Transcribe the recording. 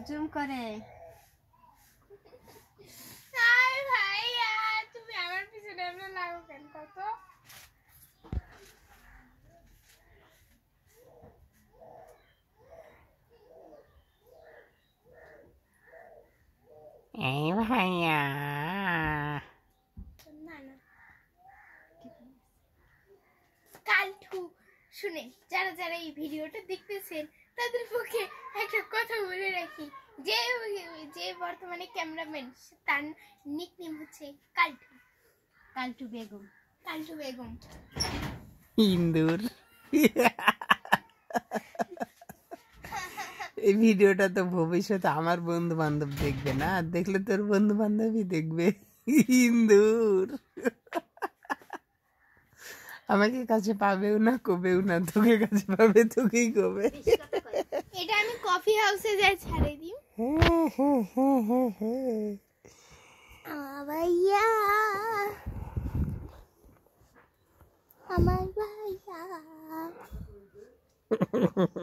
Zoom করে আয় ভাইয়া তুমি আমার পিছনে এমন লাগো কেন কত এই ভাইয়া না না কালটু শুনে যারা যারা এই ভিডিওটা দেখতেছেন তাদের পক্ষে একটা কথা বলে রাখি যে যে বর্তমানে ক্যামেরাম্যান তার নিকনেম হচ্ছে কালটু কালটু বেগম কালটু বেগম ইন্দুর এই ভিডিওটা তো ভবিষ্যতে আমার বন্ধু বান্ধব দেখবে না, আর দেখলে তোর বন্ধু বান্ধবই দেখবে। ইন্দুর আমাকে কাছে পাবেও না, কবেও না, তোকে কাছে পাবে তোকেই কবে। এটা আমি কফি হাউসে যাই ছাড়ে দিই ভাইয়া আমার ভাইয়া